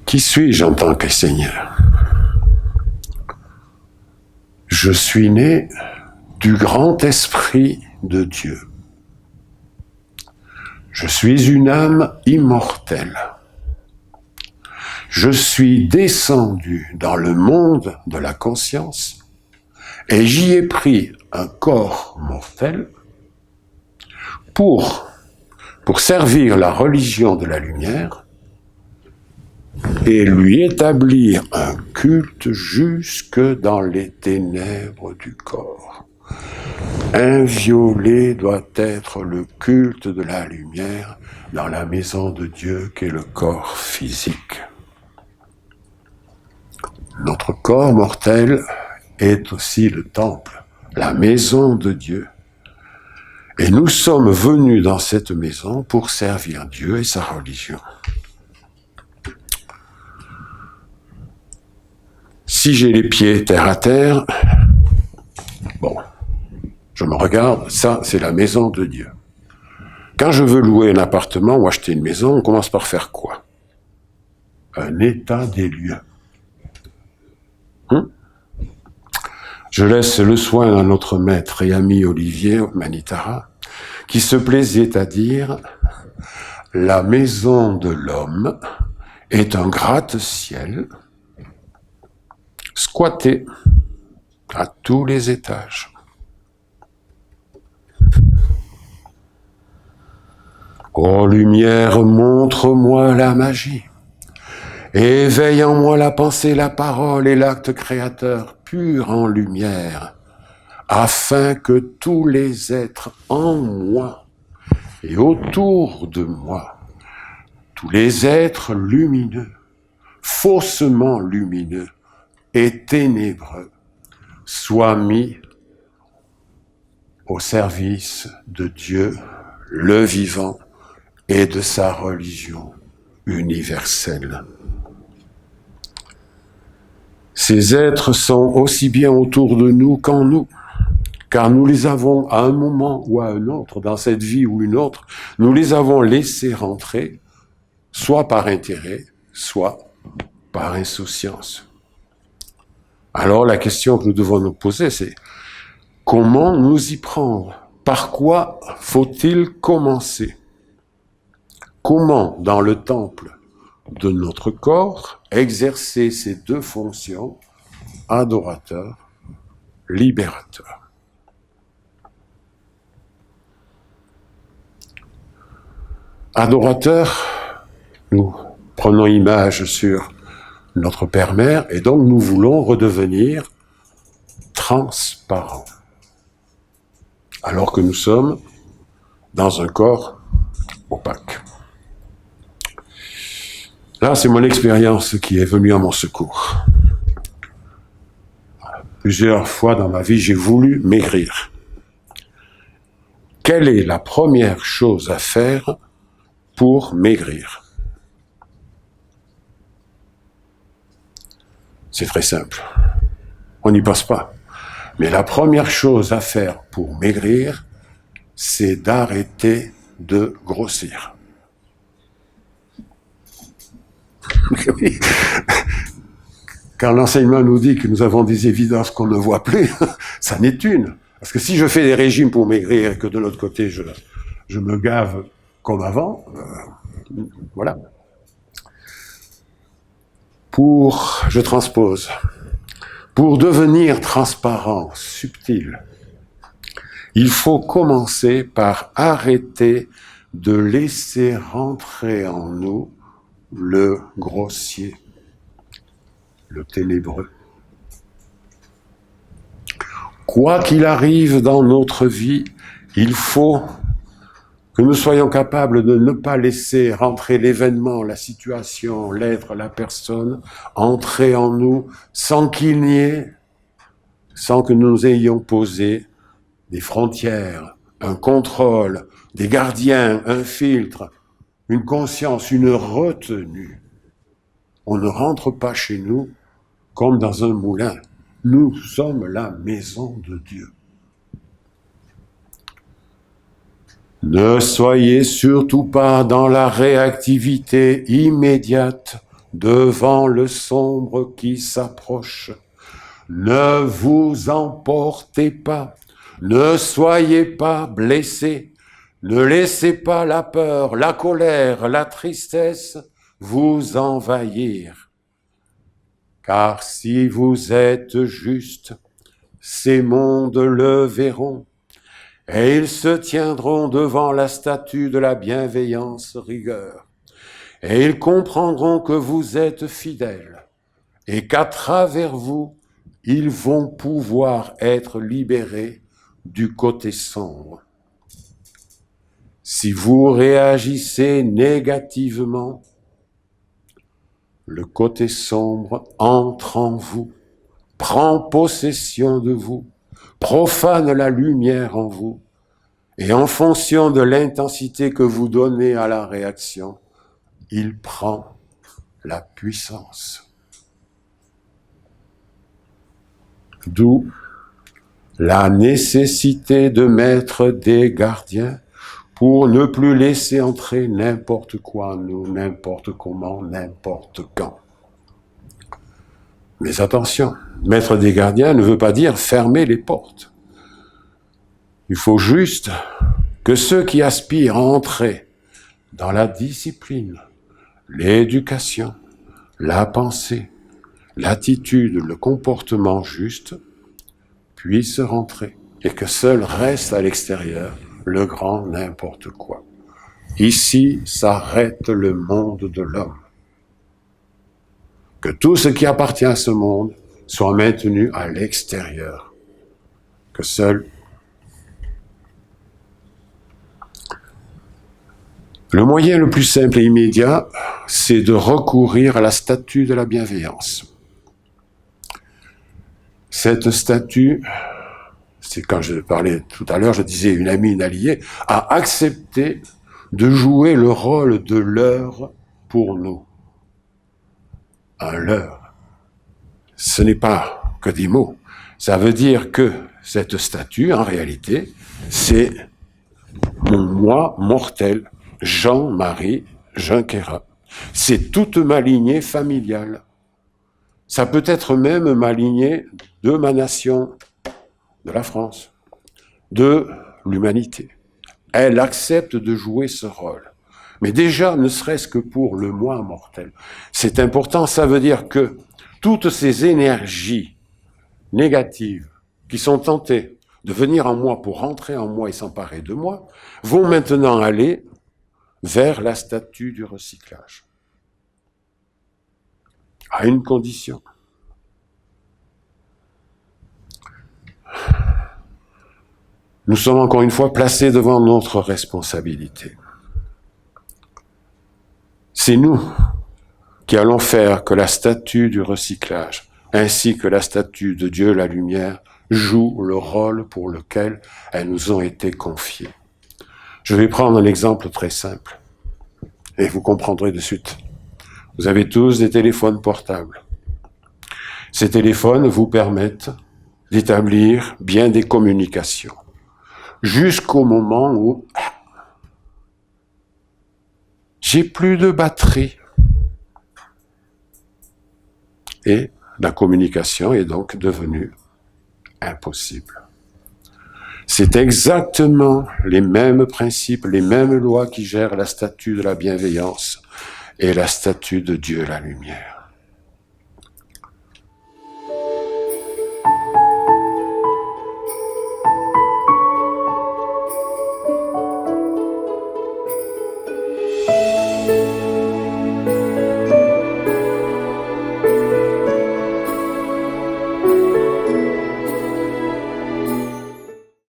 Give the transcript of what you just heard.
Qui suis-je en tant que Seigneur? Je suis né du grand esprit de Dieu. Je suis une âme immortelle. Je suis descendu dans le monde de la conscience et j'y ai pris un corps mortel pour servir la religion de la lumière et lui établir un culte jusque dans les ténèbres du corps. Inviolé doit être le culte de la lumière dans la maison de Dieu qu'est le corps physique. Notre corps mortel est aussi le temple, la maison de Dieu. Et nous sommes venus dans cette maison pour servir Dieu et sa religion. Si j'ai les pieds terre à terre, bon, je me regarde, ça c'est la maison de Dieu. Quand je veux louer un appartement ou acheter une maison, on commence par faire quoi? Un état des lieux. Je laisse le soin à notre maître et ami Olivier Manitara, qui se plaisait à dire « La maison de l'homme est un gratte-ciel squatté à tous les étages. » Ô lumière, montre-moi la magie. Éveille en moi la pensée, la parole et l'acte créateur pur en lumière, afin que tous les êtres en moi et autour de moi, tous les êtres lumineux, faussement lumineux et ténébreux, soient mis au service de Dieu, le vivant, et de sa religion universelle. Ces êtres sont aussi bien autour de nous qu'en nous, car nous les avons à un moment ou à un autre, dans cette vie ou une autre, nous les avons laissés rentrer, soit par intérêt, soit par insouciance. Alors la question que nous devons nous poser, c'est comment nous y prendre? Par quoi faut-il commencer? Comment, dans le temple de notre corps, exercer ces deux fonctions, adorateur, libérateur? Adorateur, nous prenons image sur notre Père-Mère et donc nous voulons redevenir transparents, alors que nous sommes dans un corps opaque. Là, c'est mon expérience qui est venue à mon secours. Plusieurs fois dans ma vie, j'ai voulu maigrir. Quelle est la première chose à faire pour maigrir? C'est très simple. On n'y pense pas. Mais la première chose à faire pour maigrir, c'est d'arrêter de grossir. Car l'enseignement nous dit que nous avons des évidences qu'on ne voit plus, ça n'est une. Parce que si je fais des régimes pour maigrir et que de l'autre côté je me gave comme avant, voilà. Je transpose. Pour devenir transparent, subtil, il faut commencer par arrêter de laisser rentrer en nous le grossier, le ténébreux. Quoi qu'il arrive dans notre vie, il faut que nous soyons capables de ne pas laisser rentrer l'événement, la situation, l'être, la personne, entrer en nous sans qu'il n'y ait, sans que nous ayons posé des frontières, un contrôle, des gardiens, un filtre, une conscience, une retenue. On ne rentre pas chez nous comme dans un moulin. Nous sommes la maison de Dieu. Ne soyez surtout pas dans la réactivité immédiate devant le sombre qui s'approche. Ne vous emportez pas, ne soyez pas blessés, ne laissez pas la peur, la colère, la tristesse vous envahir. Car si vous êtes juste, ces mondes le verront, et ils se tiendront devant la statue de la bienveillance rigueur, et ils comprendront que vous êtes fidèles, et qu'à travers vous, ils vont pouvoir être libérés du côté sombre. Si vous réagissez négativement, le côté sombre entre en vous, prend possession de vous, profane la lumière en vous, et en fonction de l'intensité que vous donnez à la réaction, il prend la puissance. D'où la nécessité de mettre des gardiens pour ne plus laisser entrer n'importe quoi en nous, n'importe comment, n'importe quand. Mais attention, mettre des gardiens ne veut pas dire fermer les portes. Il faut juste que ceux qui aspirent à entrer dans la discipline, l'éducation, la pensée, l'attitude, le comportement juste, puissent rentrer et que seul reste à l'extérieur le grand n'importe quoi. Ici s'arrête le monde de l'homme. Que tout ce qui appartient à ce monde soit maintenu à l'extérieur. Que seul le moyen le plus simple et immédiat, c'est de recourir à la statue de la bienveillance. Cette statue, c'est quand je parlais tout à l'heure, je disais une amie, une alliée, a accepté de jouer le rôle de leurre pour nous. Un leurre, ce n'est pas que des mots. Ça veut dire que cette statue, en réalité, c'est mon moi mortel, Jean-Marie Junquera. C'est toute ma lignée familiale. Ça peut être même ma lignée de ma nation, de la France, de l'humanité. Elle accepte de jouer ce rôle. Mais déjà, ne serait-ce que pour le moi mortel. C'est important, ça veut dire que toutes ces énergies négatives qui sont tentées de venir en moi pour rentrer en moi et s'emparer de moi, vont maintenant aller vers la statue du recyclage. À une condition. Nous sommes encore une fois placés devant notre responsabilité. C'est nous qui allons faire que la statue du recyclage, ainsi que la statue de Dieu, la lumière, jouent le rôle pour lequel elles nous ont été confiées. Je vais prendre un exemple très simple, et vous comprendrez de suite. Vous avez tous des téléphones portables. Ces téléphones vous permettent d'établir bien des communications, jusqu'au moment où j'ai plus de batterie. Et la communication est donc devenue impossible. C'est exactement les mêmes principes, les mêmes lois qui gèrent la statue de la bienveillance et la statue de Dieu, la lumière.